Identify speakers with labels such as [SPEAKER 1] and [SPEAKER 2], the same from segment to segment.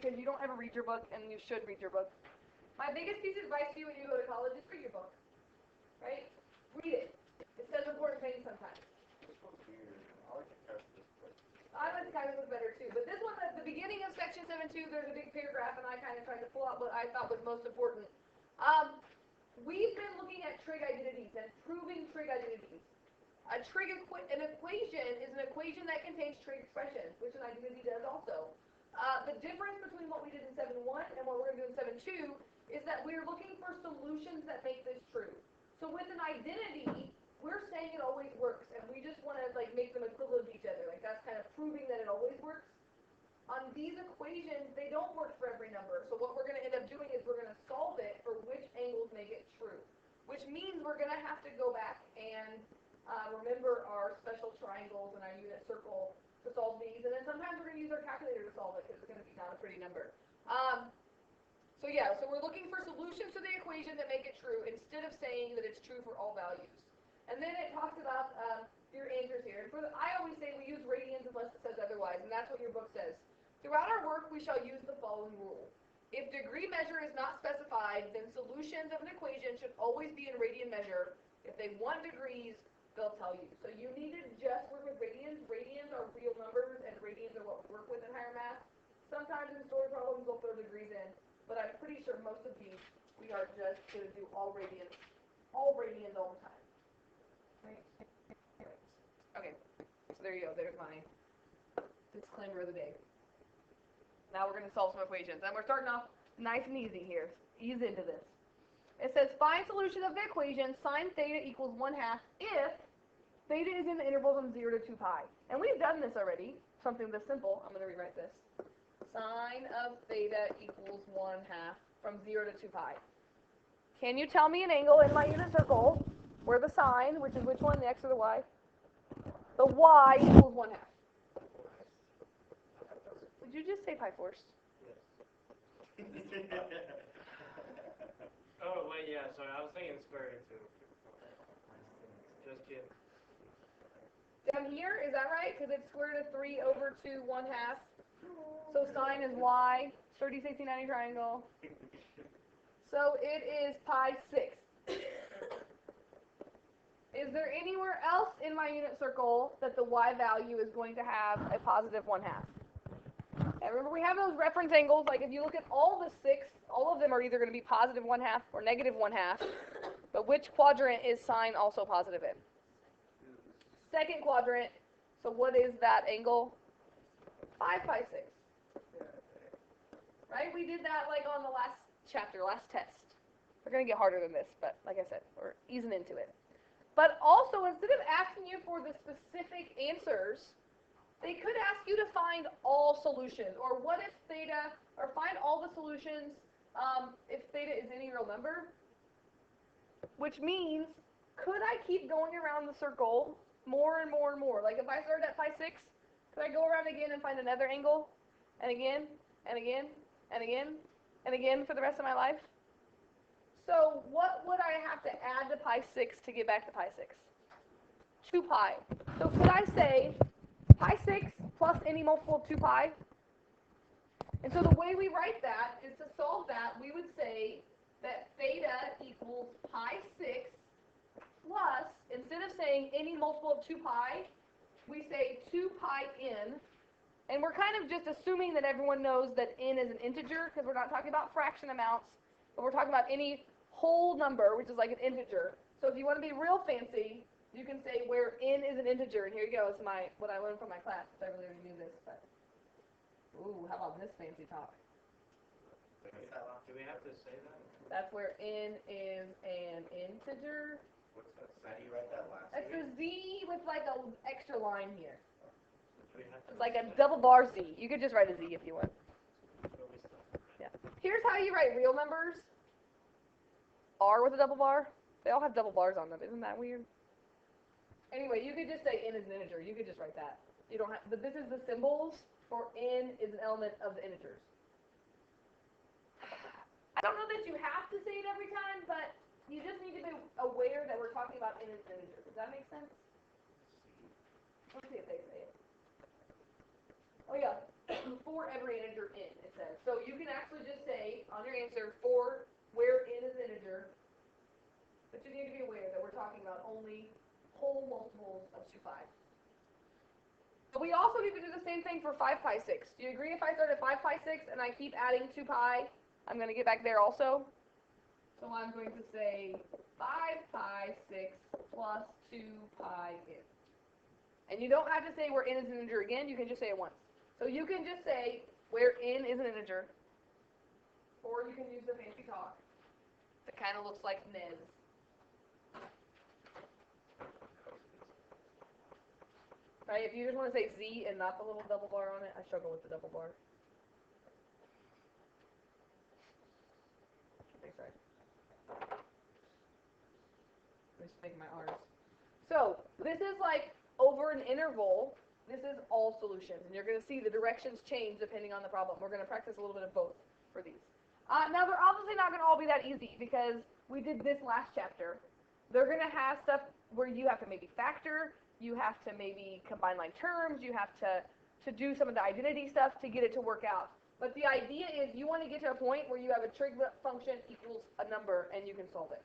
[SPEAKER 1] because you don't ever read your book, and you should read your book. My biggest piece of advice to you when you go to college is read your book. Right? Read it. It says important things sometimes. I like the calculus better too, but this one, at the beginning of section 7.2, there's a big paragraph, and I kind of tried to pull out what I thought was most important. We've been looking at trig identities and proving trig identities. An equation is an equation that contains trig expressions, which an identity does also. The difference between what we did in 7.1 and what we're going to do in 7.2 is that we're looking for solutions that make this true. So with an identity, we're saying it always works, and we just want to make them equivalent to each other. That's kind of proving that it always works. On these equations, they don't work for every number. So what we're going to end up doing is we're going to solve it for which angles make it true, which means we're going to have to go back and remember our special triangles and our unit circle to solve these, and then sometimes we're going to use our calculator to solve it because it's going to be not a pretty number. So we're looking for solutions to the equation that make it true instead of saying that it's true for all values. And then it talks about your answers here. And I always say we use radians unless it says otherwise, and that's what your book says. Throughout our work, we shall use the following rule. If degree measure is not specified, then solutions of an equation should always be in radian measure. If they want degrees, they'll tell you. So you need to just work with radians. Radians are real numbers, and radians are what we work with in higher math. Sometimes in story problems, we'll throw degrees in, but I'm pretty sure most of these, we are just going to do all radians all the time. Right? Okay, so there you go. There's my disclaimer of the day. Now we're going to solve some equations. And we're starting off nice and easy here. Ease into this. It says find solution of the equation sine theta equals 1/2 if theta is in the interval from 0 to 2 pi. And we've done this already. Something this simple. I'm going to rewrite this. Sine of theta equals 1/2 from 0 to 2 pi. Can you tell me an angle in my unit circle where the sine, which is which one, the x or the y? The y equals 1/2. Did you just say pi force?
[SPEAKER 2] Yes. Oh, wait, yeah, sorry, I was thinking square root too. Just kidding.
[SPEAKER 1] Down here, is that right? Because it's square root of 3 over 2 1/2. So sine is y, 30, 60, 90 triangle. So it is pi 6. Is there anywhere else in my unit circle that the y value is going to have a positive 1/2? And remember, we have those reference angles. Like if you look at all the 6, all of them are either going to be positive 1/2 or negative 1/2. But which quadrant is sine also positive in? Second quadrant. So what is that angle? 5 pi 6. Right? We did that on the last chapter, last test. We're going to get harder than this, but like I said, we're easing into it. But also, instead of asking you for the specific answers, they could ask you to find all solutions, or what if theta, or find all the solutions if theta is any real number, which means, could I keep going around the circle more and more and more? Like if I started at pi 6, could I go around again and find another angle, and again, and again, and again, and again for the rest of my life? So what would I have to add to pi 6 to get back to pi 6? 2 pi. So could I say pi 6 plus any multiple of 2 pi? And so the way we write that is to solve that, we would say that theta equals pi 6 plus, instead of saying any multiple of 2 pi, we say 2 pi n. And we're kind of just assuming that everyone knows that n is an integer, because we're not talking about fraction amounts, but we're talking about any whole number, which is like an integer. So if you want to be real fancy, you can say where n is an integer. And here you go. It's what I learned from my class. I really already knew this, but ooh, how about this fancy talk?
[SPEAKER 2] Do we have to say that?
[SPEAKER 1] That's where n is an integer.
[SPEAKER 3] What's that? How do you write that last?
[SPEAKER 1] That's the z with like an extra line here.
[SPEAKER 2] It's
[SPEAKER 1] like a double bar z. You could just write a z if you want. Yeah. Here's how you write real numbers. R with a double bar. They all have double bars on them. Isn't that weird? Anyway, you could just say n is an integer. You could just write that. You don't have, but this is the symbols for n is an element of the integers. I don't know that you have to say it every time, but you just need to be aware that we're talking about n as an integer. Does that make sense? Let's see if they say it. Oh yeah, for every integer n, it says. So you can actually just say on your answer for where n is an integer, but you need to be aware that we're talking about only whole multiples of 2 pi. But we also need to do the same thing for 5 pi 6. Do you agree if I start at 5 pi 6 and I keep adding 2 pi, I'm going to get back there also? So I'm going to say 5 pi 6 plus 2 pi n. And you don't have to say where n is an integer again, you can just say it once. So you can just say where n is an integer, or you can use the fancy talk that kind of looks like nez. Right, if you just want to say z and not the little double bar on it, I struggle with the double bar. Thanks, right. Let me just make my R's. So, this is like over an interval, this is all solutions. And you're going to see the directions change depending on the problem. We're going to practice a little bit of both for these. Now, they're obviously not going to all be that easy because we did this last chapter. They're going to have stuff where you have to maybe factor, you have to maybe combine like terms, you have to do some of the identity stuff to get it to work out. But the idea is you want to get to a point where you have a trig function equals a number and you can solve it.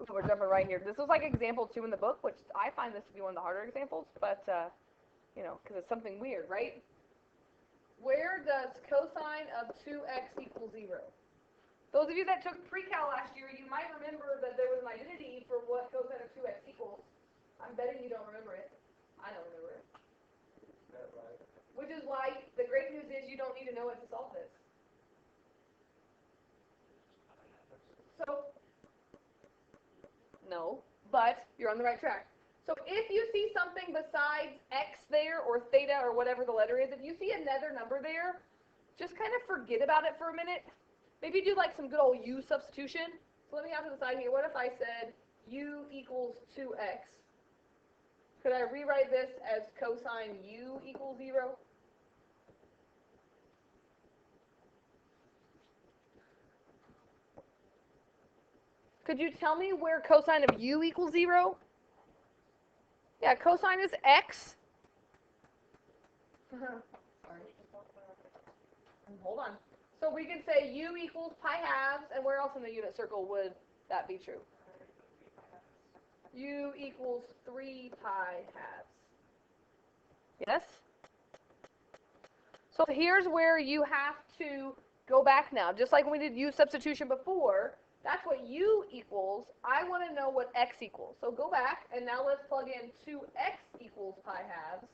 [SPEAKER 1] Ooh, we're jumping right here. This was like example 2 in the book, which I find this to be one of the harder examples, but, you know, because it's something weird, right? Where does cosine of 2x equal 0? Those of you that took pre-cal last year, you might remember that there was an identity for what cosine of 2x equals. I'm betting you don't remember it. I don't remember it.
[SPEAKER 3] That's right.
[SPEAKER 1] Which is why the great news is you don't need to know it to solve this. So, no, but you're on the right track. So if you see something besides x there, or theta, or whatever the letter is, if you see another number there, just kind of forget about it for a minute. Maybe do like some good old u substitution. So let me have to the side here. What if I said u equals 2x? Could I rewrite this as cosine u equals 0? Could you tell me where cosine of u equals 0? Yeah, cosine is x. Sorry. Hold on. So we could say u equals pi halves, and where else in the unit circle would that be true? U equals 3 pi halves. Yes? So here's where you have to go back now. Just like when we did u substitution before, that's what u equals. I want to know what x equals. So go back, and now let's plug in 2x equals pi halves.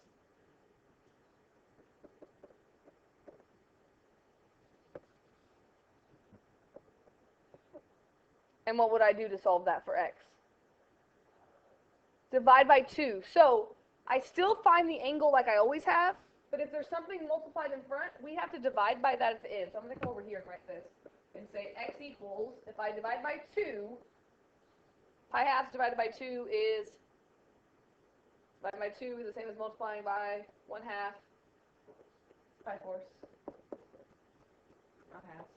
[SPEAKER 1] And what would I do to solve that for x? Divide by 2. So I still find the angle like I always have, but if there's something multiplied in front, we have to divide by that at the end. So I'm going to come over here and write this and say x equals, if I divide by 2, pi halves divided by 2 is, divided by 2 is the same as multiplying by 1/2 pi fourths, not halves.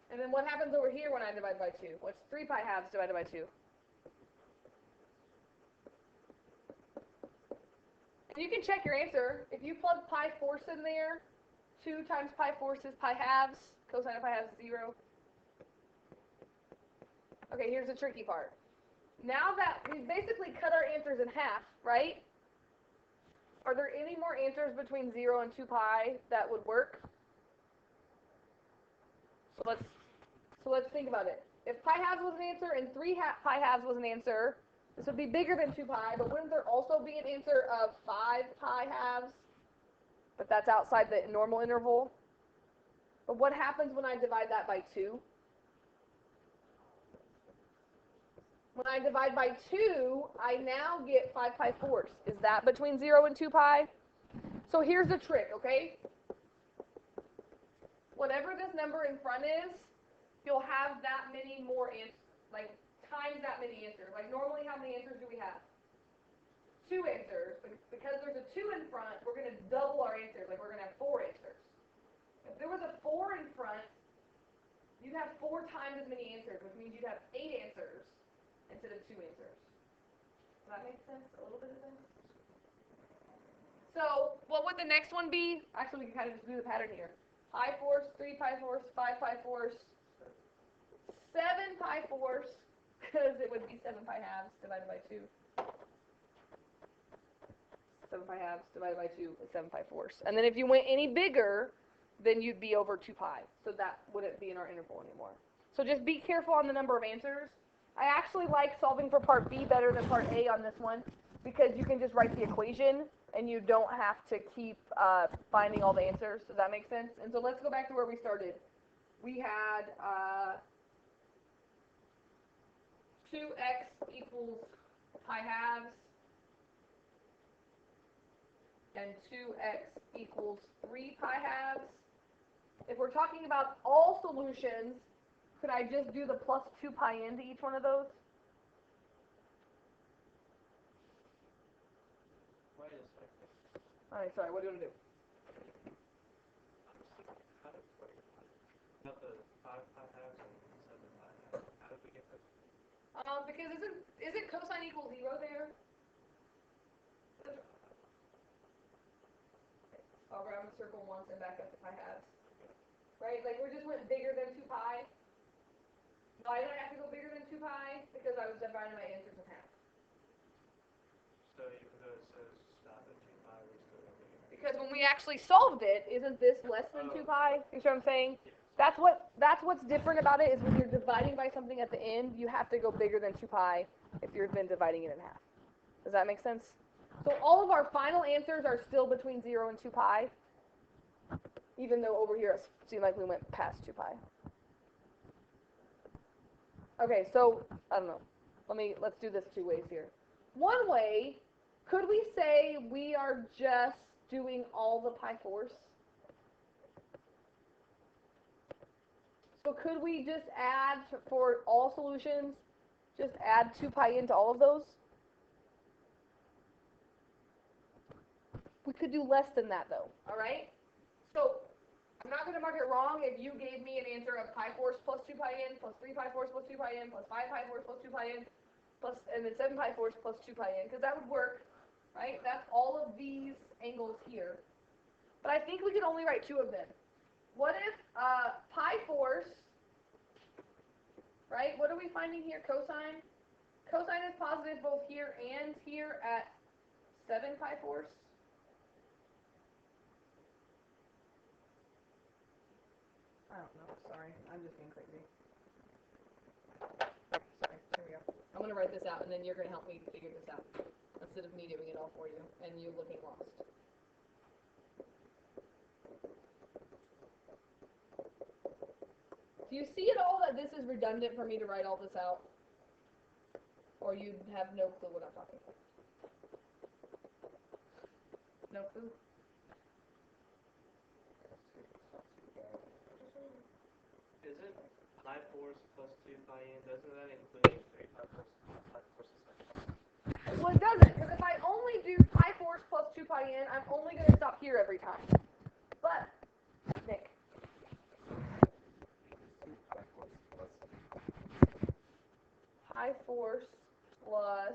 [SPEAKER 1] And then what happens over here when I divide by 2? What's 3 pi halves divided by 2? And you can check your answer. If you plug pi fourths in there, 2 times pi fourths is pi halves. Cosine of pi halves is 0. Okay, here's the tricky part. Now that we've basically cut our answers in half, right? Are there any more answers between 0 and 2 pi that would work? So let's think about it. If pi halves was an answer and 3 pi halves was an answer, this would be bigger than 2 pi, but wouldn't there also be an answer of 5 pi halves? But that's outside the normal interval. But what happens when I divide that by 2? When I divide by 2, I now get 5 pi fourths. Is that between 0 and 2 pi? So here's the trick, okay? Whatever this number in front is, you'll have that many more answers, like times that many answers. Like normally, how many answers do we have? 2 answers. But because there's a 2 in front, we're going to double our answers. Like we're going to have 4 answers. If there was a 4 in front, you'd have 4 times as many answers, which means you'd have 8 answers instead of 2 answers. Does that make sense? A little bit of sense? So what would the next one be? Actually, we can kind of just do the pattern here. Pi force, 3 pi force, 5 pi force, 7 pi force, because it would be 7 pi halves divided by 2. 7 pi halves divided by 2 is 7 pi force. And then if you went any bigger, then you'd be over 2 pi. So that wouldn't be in our interval anymore. So just be careful on the number of answers. I actually like solving for part B better than part A on this one, because you can just write the equation and you don't have to keep finding all the answers. Does that make sense? And so let's go back to where we started. We had 2x equals pi halves and 2x equals 3 pi halves. If we're talking about all solutions, could I just do the plus 2 pi into each one of those?
[SPEAKER 2] Wait a second.
[SPEAKER 1] All right, sorry, what do you want to do?
[SPEAKER 2] Not the 5 pi halves and 7 pi halves. How did we get this?
[SPEAKER 1] Because isn't cosine equal 0 there? I'll round the circle once and back up to pi halves. Right? Like we just went bigger than 2 pi. Why did I have to go bigger than 2 pi? Because I was dividing my answers in half.
[SPEAKER 2] So even though it says stop at 2 pi, we're still going to be
[SPEAKER 1] Because when we actually solved it, isn't this less than 2 pi? You see what I'm saying? That's what's different about it, is when you're dividing by something at the end, you have to go bigger than 2 pi if you've been dividing it in half. Does that make sense? So all of our final answers are still between 0 and 2 pi, even though over here it seemed like we went past 2 pi. Okay, so, I don't know. Let's do this 2 ways here. One way, could we say we are just doing all the pi force? So could we just add, for all solutions, just add 2 pi into all of those? We could do less than that, though, all right? So I'm not going to mark it wrong if you gave me an answer of pi force plus 2 pi n plus 3 pi force plus 2 pi n plus 5 pi force plus 2 pi n plus, and then 7 pi force plus 2 pi n, because that would work, right? That's all of these angles here. But I think we could only write 2 of them. What if pi force, right? What are we finding here? Cosine? Cosine is positive both here and here at 7 pi force. I don't know. Sorry. I'm just being crazy. Sorry. Here we go. I'm going to write this out, and then you're going to help me figure this out instead of me doing it all for you and you looking lost. Do you see at all that this is redundant for me to write all this out? Or you have no clue what I'm talking about? No clue?
[SPEAKER 2] Isn't pi force plus 2 pi n, doesn't that include 3 pi force? Pi force is like,
[SPEAKER 1] Well, it doesn't, because if I only do pi force plus 2 pi n, I'm only going to stop here every time. But, Nick. Pi force plus,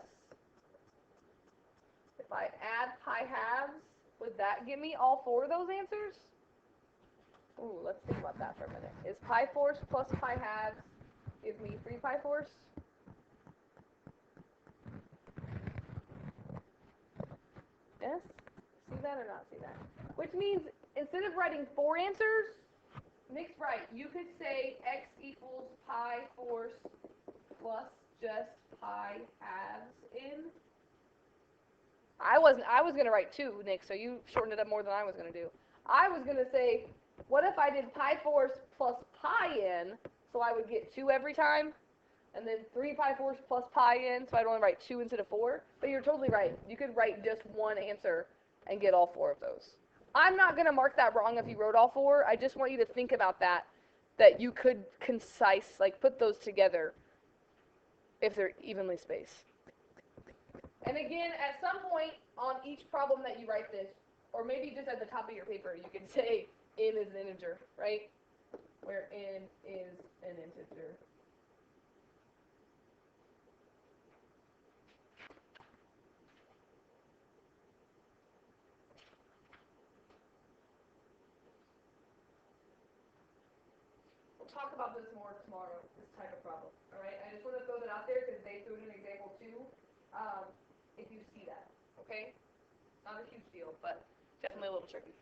[SPEAKER 1] if I add pi halves, would that give me all 4 of those answers? Ooh, let's think about that for a minute. Is pi force plus pi halves give me 3 pi force? Yes? See that or not see that? Which means instead of writing 4 answers, Nick's right. You could say x equals pi force plus just pi halves in. I was going to write 2, Nick, so you shortened it up more than I was going to do. I was going to say, what if I did pi force plus pi in, so I would get 2 every time? And then 3 pi force plus pi in, so I'd only write 2 instead of 4. But you're totally right. You could write just 1 answer and get all 4 of those. I'm not going to mark that wrong if you wrote all 4. I just want you to think about that you could put those together if they're evenly spaced. And again, at some point on each problem that you write this, or maybe just at the top of your paper, you can say n is an integer, right? Where n is an integer. talk about this more tomorrow, this type of problem. All right, I just want to throw that out there because they threw in an example too. If you see that, okay? Not a huge deal, but definitely a little tricky.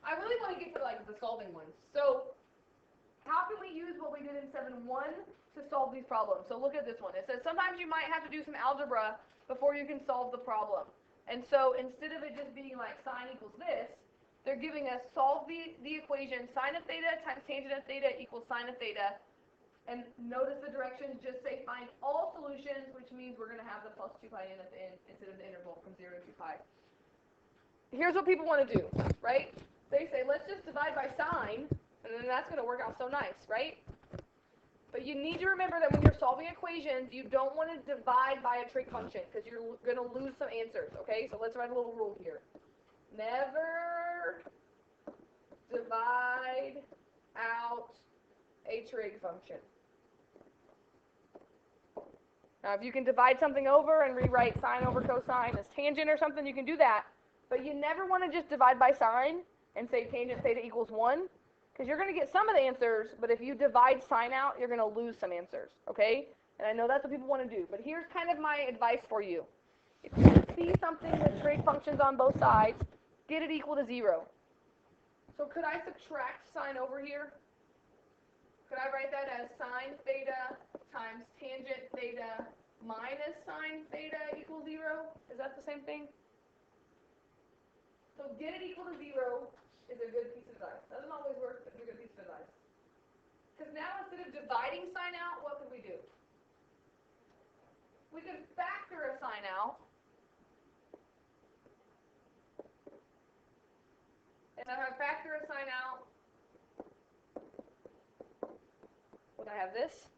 [SPEAKER 1] I really want to get to like the solving ones. So how can we use what we did in 7.1 to solve these problems? So look at this one. It says sometimes you might have to do some algebra before you can solve the problem. And so instead of it just being like sine equals this, they're giving us solve the equation sine of theta times tangent of theta equals sine of theta. And notice the directions just say find all solutions, which means we're going to have the plus 2 pi n at the end instead of the interval from 0 to pi. Here's what people want to do, right? They say, let's just divide by sine, and then that's going to work out so nice, right? But you need to remember that when you're solving equations, you don't want to divide by a trig function because you're going to lose some answers, okay? So let's write a little rule here. Never divide out a trig function. Now, if you can divide something over and rewrite sine over cosine as tangent or something, you can do that. But you never want to just divide by sine and say tangent theta equals 1, because you're going to get some of the answers, but if you divide sine out, you're going to lose some answers, okay? And I know that's what people want to do, but here's kind of my advice for you. If you see something with trig functions on both sides, get it equal to 0. So could I subtract sine over here? Could I write that as sine theta times tangent theta minus sine theta equals 0? Is that the same thing? So get it equal to 0 is a good piece of advice. Doesn't always work, but it's a good piece of advice. Because now instead of dividing sine out, what could we do? We could factor a sine out. And if I factor a sine out, would I have this?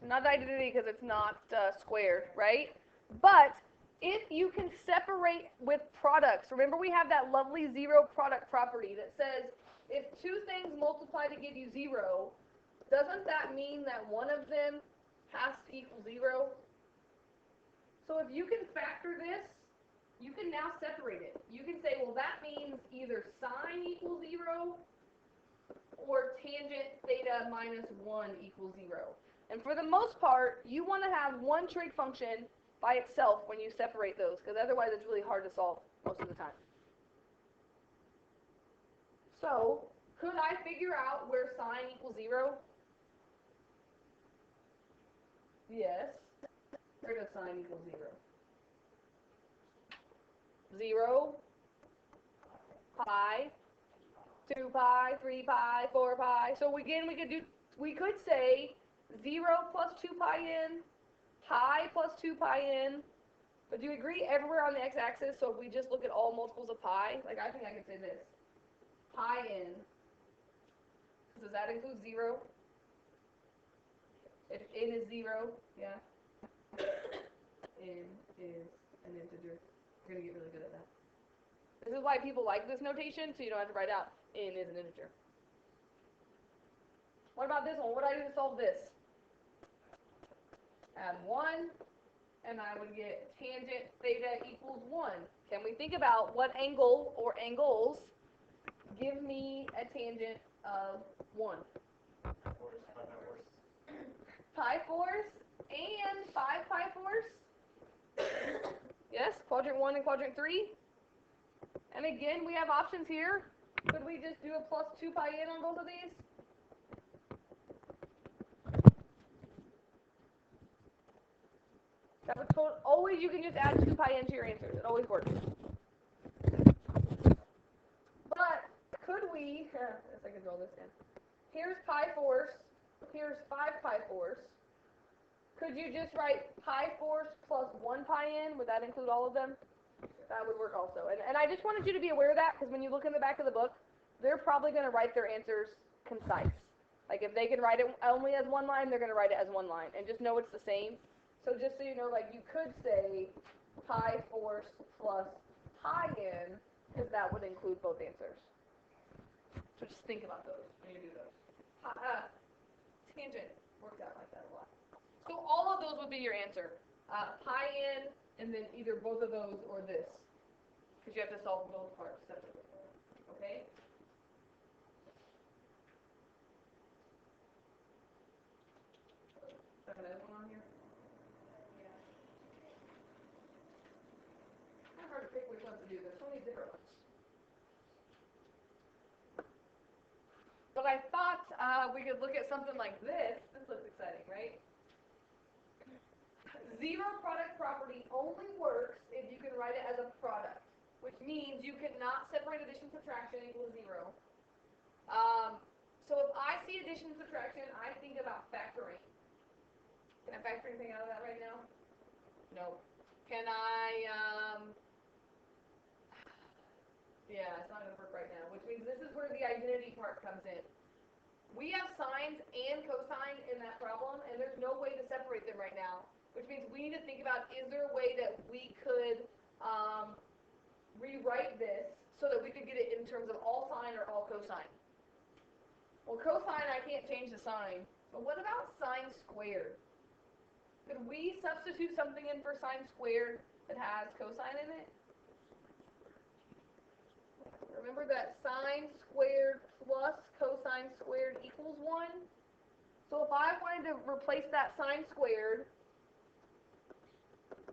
[SPEAKER 1] Not the identity because it's not squared, right? But if you can separate with products, remember we have that lovely zero product property that says if two things multiply to give you 0, doesn't that mean that one of them has to equal 0? So if you can factor this, you can now separate it. You can say, well, that means either sine equals 0 or tangent theta minus 1 equals 0. And for the most part, you want to have one trig function by itself when you separate those, because otherwise it's really hard to solve most of the time. So, could I figure out where sine equals 0? Yes. Where does sine equal 0? 0, pi, 2 pi, 3 pi, 4 pi. So again, we could say 0 plus 2 pi n, pi plus 2 pi n. But do you agree everywhere on the x-axis? So if we just look at all multiples of pi, like I think I could say this. Pi n. Does that include 0? If n is 0, yeah. N is an integer. We're going to get really good at that. This is why people like this notation, so you don't have to write out n is an integer. What about this one? What do I do to solve this? Add 1, and I would get tangent theta equals 1. Can we think about what angle or angles give me a tangent of 1? Pi fourths and 5 pi fourths. Yes, quadrant 1 and quadrant 3. And again, we have options here. Could we just do a plus 2 pi n on both of these? That would always, you can just add 2 pi n to your answers. It always works. But could we, if I can draw this in. Here's pi fourths. Here's 5 pi fourths. Could you just write pi fourths plus 1 pi n? Would that include all of them? That would work also. And I just wanted you to be aware of that, because when you look in the back of the book, they're probably going to write their answers concise. Like if they can write it only as one line, they're going to write it as one line. And just know it's the same. So just so you know, like you could say pi fourths plus pi n, because that would include both answers. So just think about those when you do those. Tangent works out like that a lot. So all of those would be your answer. Pi n, and then either both of those or this. because you have to solve both parts separately. Okay? Is that another one on here? Yeah. It's kind of hard to pick which ones to do. There's so many different ones. But I thought we could look at something like this. This looks exciting, right? Zero product property only works if you can write it as a product, which means you cannot separate addition subtraction equals 0. So if I see addition subtraction, I think about factoring. Can I factor anything out of that right now? No. Can I, yeah, it's not going to work right now, which means this is where the identity part comes in. We have sines and cosine in that problem, and there's no way to separate them right now, which means we need to think about, is there a way that we could rewrite this so that we could get it in terms of all sine or all cosine? Well, cosine, I can't change the sign, but what about sine squared? Could we substitute something in for sine squared that has cosine in it? Remember that sine squared plus cosine squared equals 1? So if I wanted to replace that sine squared,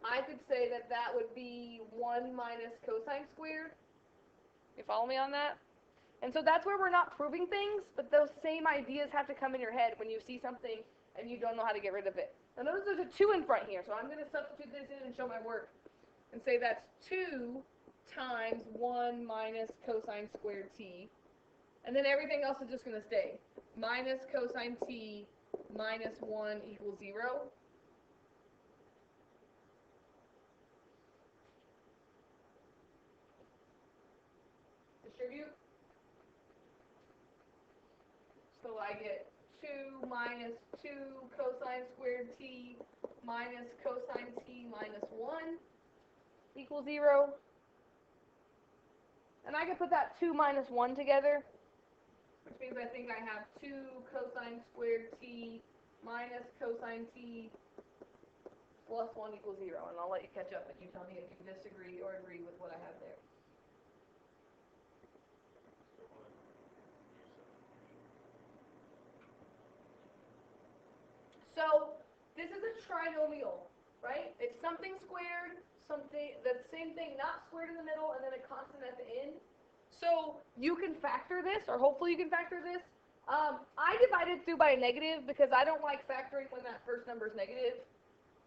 [SPEAKER 1] I could say that that would be 1 minus cosine squared. You follow me on that? And so that's where we're not proving things, but those same ideas have to come in your head when you see something and you don't know how to get rid of it. Now notice there's a 2 in front here, so I'm going to substitute this in and show my work. And say that's 2 times 1 minus cosine squared t. And then everything else is just going to stay. Minus cosine t minus 1 equals 0. Distribute. So I get 2 minus 2 cosine squared t minus cosine t minus 1 equals 0. And I can put that 2 minus 1 together, which means I think I have 2 cosine squared t minus cosine t plus 1 equals 0. And I'll let you catch up and you tell me if you disagree or agree with what I have there. So this is a trinomial, right? It's something squared, something the same thing not squared in the middle, and then a constant at the end. So you can factor this, or hopefully you can factor this. I divided through by a negative because I don't like factoring when that first number is negative.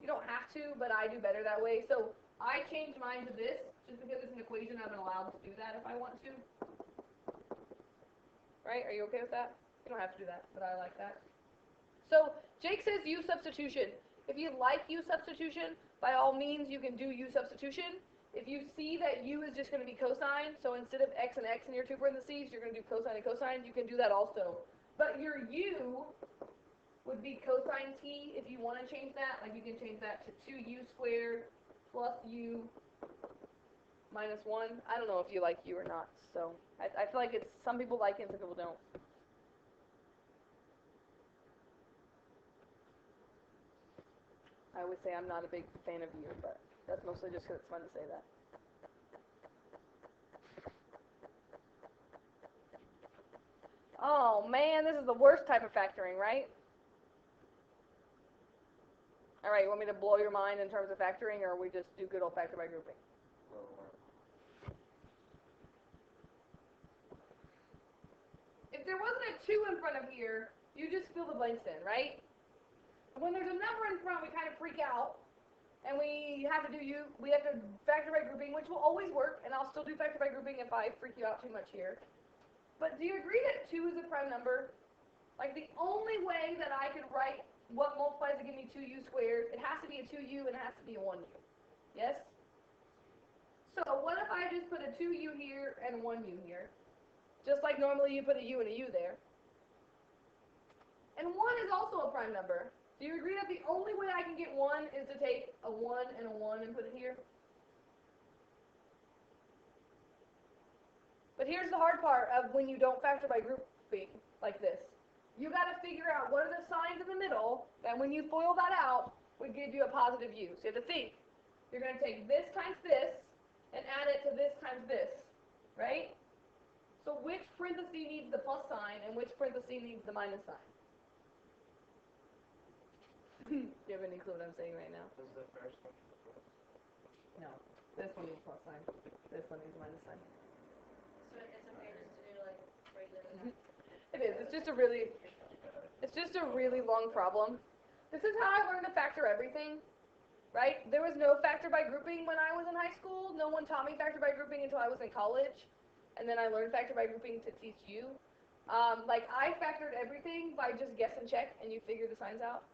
[SPEAKER 1] You don't have to, but I do better that way. So I changed mine to this just because it's an equation. I'm allowed to do that if I want to. Right? Are you okay with that? You don't have to do that, but I like that. So Jake says U substitution. If you like U substitution, by all means you can do U substitution. If you see that U is just going to be cosine, so instead of x and x in your two parentheses, you're going to do cosine and cosine, you can do that also. But your U would be cosine t if you want to change that. Like you can change that to 2u squared plus u minus 1. I don't know if you like U or not, so I feel like it's some people like it and some people don't. I would say I'm not a big fan of U, but that's mostly just because it's fun to say that. Oh man, this is the worst type of factoring, right? Alright, you want me to blow your mind in terms of factoring, or we just do good old factor by grouping? If there wasn't a 2 in front of here, you just fill the blanks in, right? When there's a number in front, we kind of freak out, and we have to factor by grouping, which will always work, and I'll still do factor by grouping if I freak you out too much here. But do you agree that 2 is a prime number? Like the only way that I could write what multiplies to give me 2u squared, it has to be a 2u and it has to be a 1u. Yes? So what if I just put a 2u here and a 1u here? Just like normally you put a u and a u there. And 1 is also a prime number. Do you agree that the only way I can get 1 is to take a 1 and a 1 and put it here? But here's the hard part of when you don't factor by grouping like this. You got to figure out what are the signs in the middle that when you FOIL that out would give you a positive u. So you have to think. You're going to take this times this, and add it to this times this, right? So which parenthesis needs the plus sign and which parenthesis needs the minus sign? Do you have any clue what I'm saying right now?
[SPEAKER 2] This is the first one.
[SPEAKER 1] No. This one needs plus sign. This one needs minus sign.
[SPEAKER 4] So it's okay just to do like regular math.
[SPEAKER 1] It is. It's just a really long problem. This is how I learned to factor everything, right? There was no factor by grouping when I was in high school. No one taught me factor by grouping until I was in college, and then I learned factor by grouping to teach you. Like I factored everything by just guess and check, and you figure the signs out.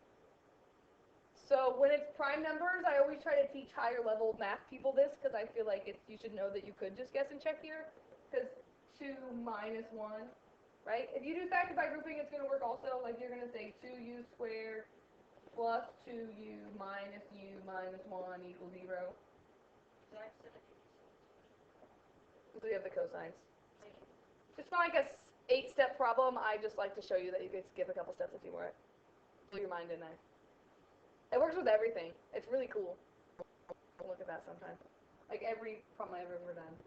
[SPEAKER 1] So when it's prime numbers, I always try to teach higher level math people this because I feel like you should know that you could just guess and check here. Because 2 minus 1, right? If you do factor by grouping, it's going to work also. Like you're going to say 2u squared plus 2u minus 1 equals 0.
[SPEAKER 4] So I said it.
[SPEAKER 1] So you have the cosines. It's not like a 8-step problem. I just like to show you that you could skip a couple steps if you want it. Blow your mind in there. It works with everything. It's really cool. Look at that sometime. Like every problem I've ever done.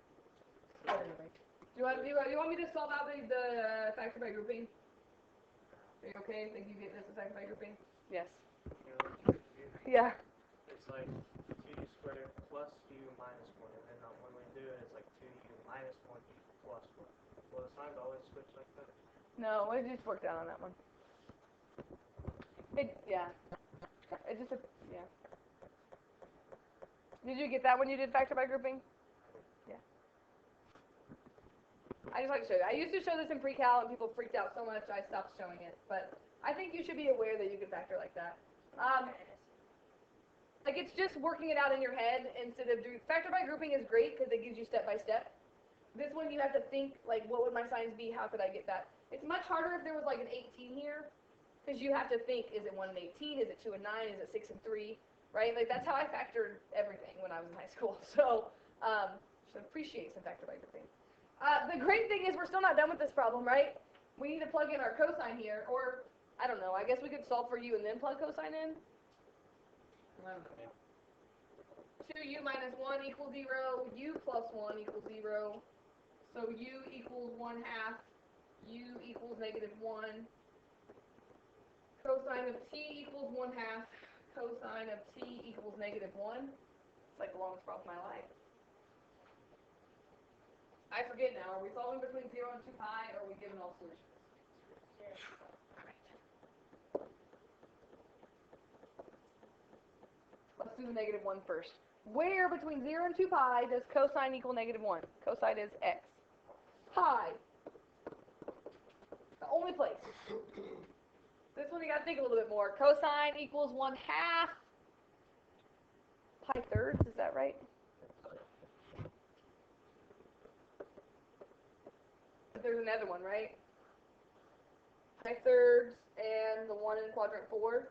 [SPEAKER 1] But anyway. Do you want me to solve out the factor by grouping? Are you okay? Think you get this as factor by grouping? Yes. Yeah.
[SPEAKER 2] It's like 2u squared plus u minus 1, and then when we do it, it's like 2u minus 1 plus 1. Well, the signs always switch like that.
[SPEAKER 1] No, it just worked out on that one. Yeah. It just, yeah. Did you get that when you did factor by grouping? Yeah. I just like to show you. I used to show this in pre-cal and people freaked out so much I stopped showing it. But I think you should be aware that you can factor like that. Like it's just working it out in your head instead of doing factor by grouping is great because it gives you step by step. This one you have to think like what would my signs be? How could I get that? It's much harder if there was like an 18 here because you have to think is it 1 and 18? Is it 2 and 9? Is it 6 and 3? Right? Like that's how I factored everything when I was in high school. So should appreciate some factor by grouping. The great thing is we're still not done with this problem, right? We need to plug in our cosine here, or I don't know. I guess we could solve for u and then plug cosine in. 2u minus 1 equals 0. U plus 1 equals 0. So u equals 1/2. U equals -1. Cosine of t equals 1/2. Cosine of t equals -1. It's like the longest problem of my life. I forget now. Are we solving between 0 and 2 pi, or are we given all solutions? Let's do the -1 first. Where between 0 and 2 pi does cosine equal -1? Cosine is x. Pi. The only place. This one you got to think a little bit more. Cosine equals 1/2 pi thirds. Is that right? But there's another one, right? Pi thirds and the 1 in quadrant 4.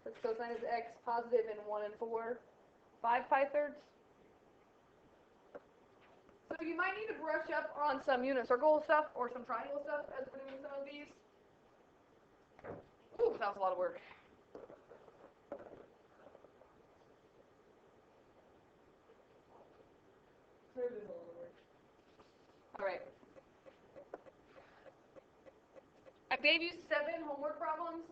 [SPEAKER 1] Because cosine is x positive in 1 and 4. 5 pi thirds. So you might need to brush up on some unit circle stuff or some triangle stuff as we're doing some of these. Ooh, that was a lot of work. All right. I gave you 7 homework problems.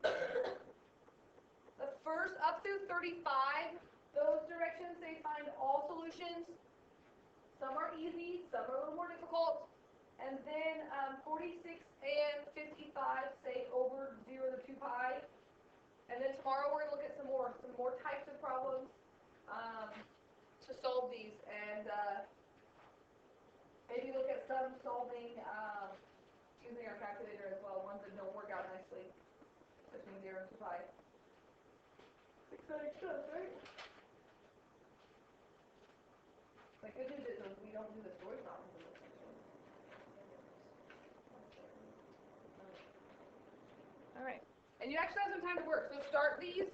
[SPEAKER 1] The first up through 35, those directions say find all solutions. Some are easy, some are a little more difficult. And then 46 and 55 say over 0 to 2 pi. And then tomorrow we're going to look at some more types of problems to solve these. And maybe look at some solving using our calculator as well, ones that don't work out nicely between 0 and 2 pi. Exciting stuff, right? The good news is we don't do the story problems in this section. All right. And you actually have some time to work. So start these.